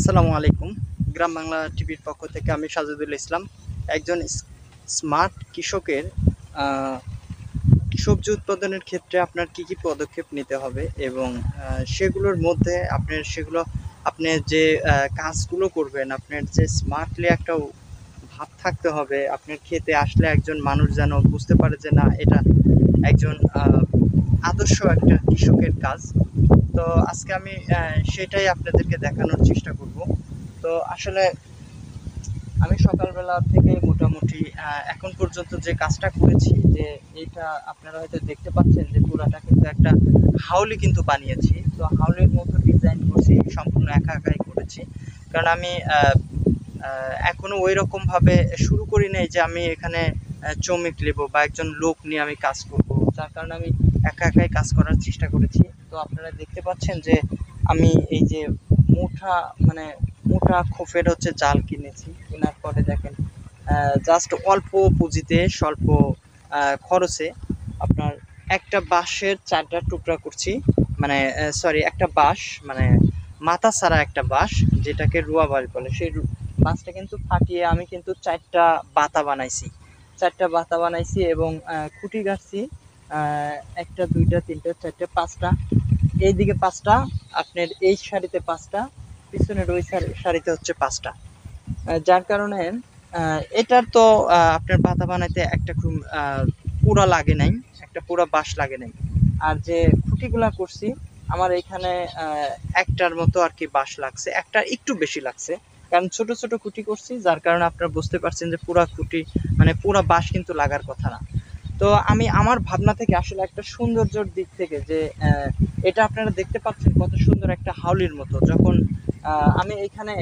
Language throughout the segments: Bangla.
আসসালামু আলাইকুম। গ্রাম বাংলা টিভির পক্ষ থেকে আমি সাজেদুল ইসলাম। একজন স্মার্ট কৃষকের আহ, সবজি উৎপাদনের ক্ষেত্রে আপনার কি কি পদক্ষেপ নিতে হবে এবং সেগুলোর মধ্যে আপনি যে কাজগুলো করবেন, আপনার যে স্মার্টলি একটা ভাব থাকতে হবে। আপনার খেতে আসলে একজন মানুষ যেন বুঝতে পারে যে না, এটা একজন আদর্শ একটা কৃষকের কাজ। তো আজকে আমি সেটাই আপনাদেরকে দেখানোর চেষ্টা করব। তো আসলে আমি সকালবেলা থেকে মোটামুটি এখন পর্যন্ত যে কাজটা করেছি, যে এইটা আপনারা হয়তো দেখতে পাচ্ছেন যে পুরাটা কিন্তু একটা হাউলি কিন্তু বানিয়েছি। তো হাউলির মতো ডিজাইন করছি, সম্পূর্ণ একা একাই করেছি। কারণ আমি এখনো ওই রকম ভাবে শুরু করি নাই যে আমি এখানে শ্রমিক নেব বা একজন লোক নিয়ে আমি কাজ করব। যার কারণে আমি একা একাই কাজ করার চেষ্টা করেছি। তো আপনারা দেখতে পাচ্ছেন যে আমি এই যে মোটা মানে মোটা খোপের হচ্ছে জাল কিনেছি। কেনার পরে দেখেন জাস্ট অল্প পুঁজিতে স্বল্প খরচে আপনার একটা বাঁশের 4টা টুকরা করছি। মানে সরি, একটা বাঁশ মানে মাথা ছাড়া একটা বাঁশ, যেটাকে রুয়া বাঁশ বলে, সেই বাঁশটা কিন্তু ফাটিয়ে আমি কিন্তু 4টা বাতা বানাইছি। 4টা বাতা বানাইছি এবং খুঁটি গাড়ছি 1টা 2টা 3টা 4টা 5টা, এইদিকে 5টা, আপনার এই সারিতে 5টা, পিছনের ওই সারিতে হচ্ছে 5টা। যার কারণে এটার তো আপনার পাতা বানাইতে একটা খুব পুরা লাগে নাই, একটা পুরা বাঁশ লাগে নাই। আর যে খুঁটিগুলা করছি আমার এখানে একটার মতো আর কি বাঁশ লাগছে, একটা একটু বেশি লাগছে, কারণ ছোট ছোট খুঁটি করছি। যার কারণে আপনারা বুঝতে পারছেন যে পুরা খুঁটি মানে পুরা বাঁশ কিন্তু লাগার কথা না। তো আমি আমার ভাবনা থেকে আসলে একটা সৌন্দর্যের দিক থেকে যে এটা আপনারা দেখতে পাচ্ছেন কত সুন্দর একটা হাউলির মতো। যখন আমি এখানে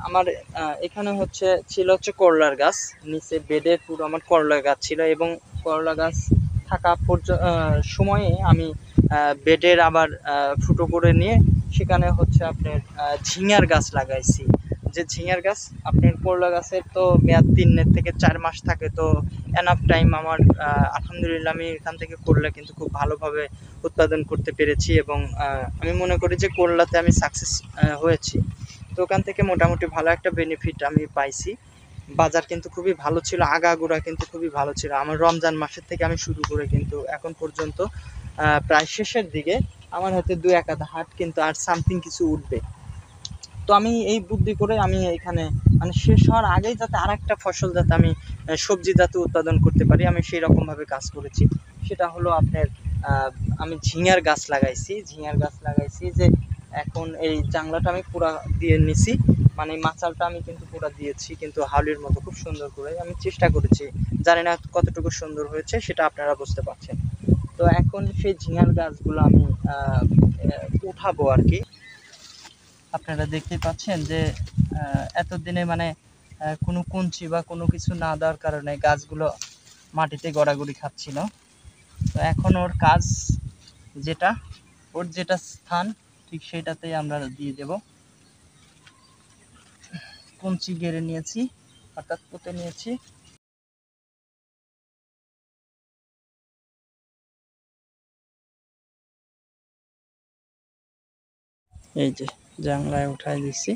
আমার এখানে ছিল করলার গাছ, নিচে বেডের পুরো আমার করলা গাছ ছিল, এবং করলা গাছ থাকা সময়ে আমি বেডের আবার ফুটো করে নিয়ে সেখানে হচ্ছে আপনার ঝিঙার গাছ লাগাইছি। যে ঝিঙার গাছ আপনার করলা গাছের তো মেয়াদ 3 থেকে 4 মাস থাকে। তো এনাফ টাইম আমার আলহামদুলিল্লাহ আমি এখান থেকে করলা কিন্তু খুব ভালোভাবে উৎপাদন করতে পেরেছি, এবং আমি মনে করি যে করলাতে আমি সাকসেস হয়েছি। তো ওখান থেকে মোটামুটি ভালো একটা বেনিফিট আমি পাইছি। বাজার কিন্তু খুবই ভালো ছিল, আগাগোড়া কিন্তু খুবই ভালো ছিল। আমার রমজান মাসের থেকে আমি শুরু করে কিন্তু এখন পর্যন্ত প্রায় শেষের দিকে আমার হয়তো 2-1 আধা হাট কিন্তু আর সামথিং কিছু উঠবে। তো আমি এই বুদ্ধি করে আমি এখানে মানে শেষ হওয়ার আগেই যাতে আর একটা ফসল যাতে আমি সবজি যাতে উৎপাদন করতে পারি, আমি সেই রকমভাবে কাজ করেছি। সেটা হলো আপনার আমি ঝিঙার গাছ লাগাইছি যে এখন এই জাংলাটা আমি পুরা দিয়ে নিছি, মানে মাচালটা আমি কিন্তু পুরা দিয়েছি কিন্তু হাউলির মতো খুব সুন্দর করে আমি চেষ্টা করেছি। জানি না কতটুকু সুন্দর হয়েছে, সেটা আপনারা বুঝতে পারছেন। তো এখন সেই ঝিঙার গাছগুলো আমি উঠাবো আর কি। আপনারা দেখতেই পাচ্ছেন যে এতদিনে মানে কোনো কঞ্চি বা কোনো কিছু না দেওয়ার কারণে গাছগুলো মাটিতে গড়াগড়ি খাচ্ছিল। তো এখন ওর কাজ যেটা, ওর যেটা স্থান ঠিক সেটাতেই আমরা দিয়ে দেব। কঞ্চি গেড়ে নিয়েছি, অর্থাৎ পুঁতে নিয়েছি। এই যে জাংলায় উঠাই দিচ্ছি।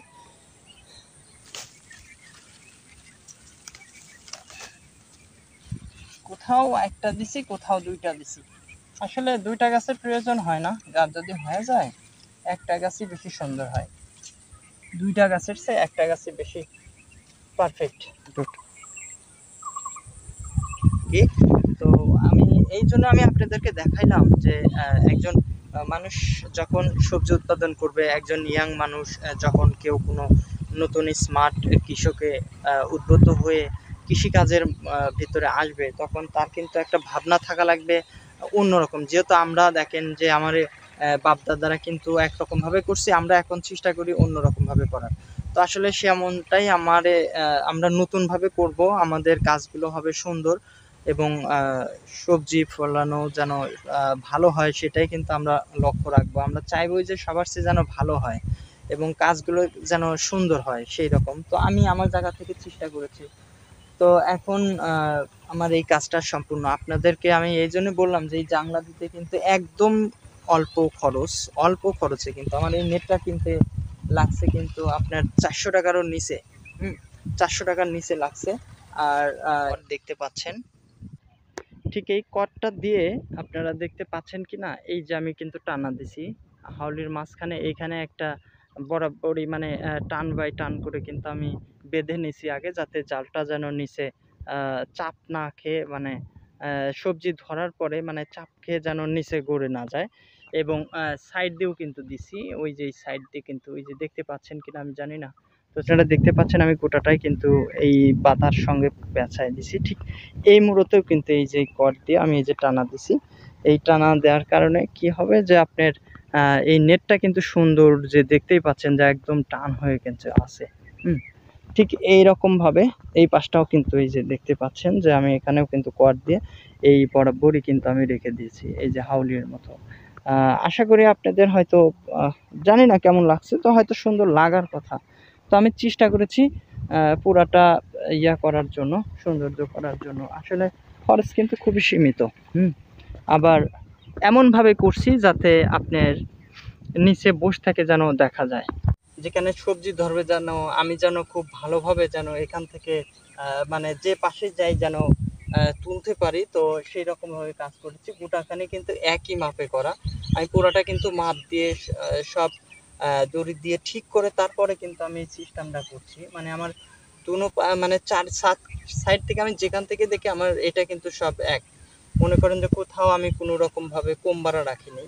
কোথাও একটা দিছি, কোথাও 2টা দিছি। আসলে 2টা গাছের প্রয়োজন হয় না, গাছ যদি হয়ে যায় একটা গাছই বেশি সুন্দর হয়। 2টা গাছের চেয়ে একটা গাছই বেশি পারফেক্ট। কি তো আমি এই জন্য আমি আপনাদেরকে দেখাইলাম যে একজন মানুষ যখন সবজি উৎপাদন করবে, একজন ইয়াং মানুষ যখন কেউ কোনো নতুন স্মার্ট কৃষকে উদ্বুদ্ধ হয়ে কৃষিকাজের ভিতরে আসবে, তখন তার কিন্তু একটা ভাবনা থাকা লাগবে অন্যরকম। যেহেতু আমরা দেখেন যে আমার বাপদাদারা কিন্তু একরকমভাবে করছি, আমরা এখন চেষ্টা করি অন্যরকমভাবে করার। তো আসলে সেমনটাই আমরা নতুনভাবে করব, আমাদের কাজগুলো হবে সুন্দর, এবং সবজি ফলানো যেন ভালো হয় সেটাই কিন্তু আমরা লক্ষ্য রাখবো। আমরা চাইবো যে সবার চেয়ে যেন ভালো হয় এবং কাজগুলো যেন সুন্দর হয় সেই রকম। তো আমি আমার জায়গা থেকে চেষ্টা করেছি। তো এখন আমার এই কাজটা সম্পূর্ণ আপনাদেরকে আমি এই জন্য বললাম যে এই জাংলা দিতে কিন্তু একদম অল্প খরচে কিন্তু আমার এই নেটটা কিনতে লাগছে কিন্তু আপনার 400 টাকারও নিচে। 400 টাকার নিচে লাগছে। আর দেখতে পাচ্ছেন ঠিক এই কর্ডটা দিয়ে আপনারা দেখতে পাচ্ছেন কি না, এই যে আমি কিন্তু টানা দিছি হাউলির মাঝখানে, এইখানে একটা বরাবরই মানে টান বাই টান করে কিন্তু আমি বেঁধে নিছি আগে, যাতে জালটা যেন নিচে চাপ না খেয়ে মানে সবজি ধরার পরে মানে চাপ খেয়ে যেন নিচে গড়ে না যায়। এবং সাইড দিয়েও কিন্তু দিছি, ওই যে সাইড দিয়ে কিন্তু ওই যে দেখতে পাচ্ছেন কিনা আমি জানি না, তো আপনারা দেখতে পাচ্ছেন আমি গোটাটাই কিন্তু এই বাতার সঙ্গে পেঁচায় দিছি। ঠিক এই মুহূর্তেও কিন্তু এই যে কর্ড দিয়ে আমি এই যে টানা দিছি, এই টানা দেওয়ার কারণে কি হবে যে আপনার এই নেটটা কিন্তু সুন্দর, যে দেখতেই পাচ্ছেন যে একদম টান হয়ে কিন্তু আছে। ঠিক এইরকম ভাবে এই পাশটাও কিন্তু এই যে দেখতে পাচ্ছেন যে আমি এখানেও কিন্তু কর্ড দিয়ে এই বরাবরই কিন্তু আমি রেখে দিয়েছি এই যে হাউলির মতো। আশা করি আপনাদের হয়তো জানি না কেমন লাগছে, তো হয়তো সুন্দর লাগার কথা। তো আমি চেষ্টা করেছি পুরাটা ইয়া করার জন্য, সৌন্দর্য করার জন্য। আসলে খরচ কিন্তু খুবই সীমিত। আবার এমনভাবে করছি যাতে আপনার নিচে বসে থেকে যেন দেখা যায়, যেখানে সবজি ধরবে যেন আমি যেন খুব ভালোভাবে যেন এখান থেকে মানে যে পাশে যাই যেন তুলতে পারি। তো সেই রকমভাবে কাজ করেছি। গোটাখানি কিন্তু একই মাপে করা। আমি পুরোটা কিন্তু মাপ দিয়ে সব দড়ি দিয়ে ঠিক করে তারপরে কিন্তু আমি এই সিস্টেমটা করছি। মানে আমার দুনো মানে 4 সাইড থেকে আমি যেখান থেকে দেখি আমার এটা কিন্তু সব এক। মনে করেন যে কোথাও আমি কোনো রকমভাবে কম বাড়া রাখিনি।